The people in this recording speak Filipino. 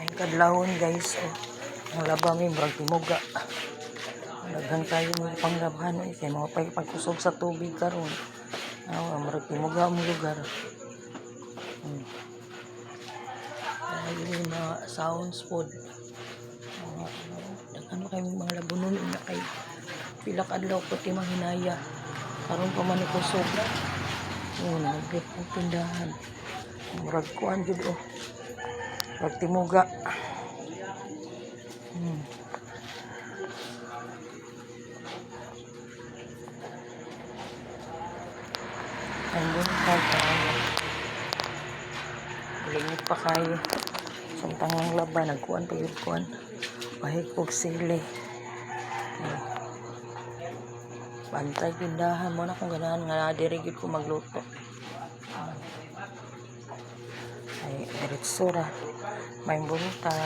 May kadlawon guys. Oh. Ang laba may murag timuga. Daghang tayo mga panglabahan. Kaya mga pagkusog sa tubig karon. Murag timuga ang lugar. Ayun na sounds pod. Ano kayo mga labunon na kay pila kadlaw ko timang hinaya. Karon pa man ikusog. Nagbit ang tindahan. Murag kuan jud oh. Murag timuga. Ang buntag lingit pa kayo. Suntang ng laban, nagkuhan pa yun kuhan. Mahigpog sili. Bantay tindahan mo na kung ganahan nga nadirigid ko magluto. Ay, diretsura. May buntag.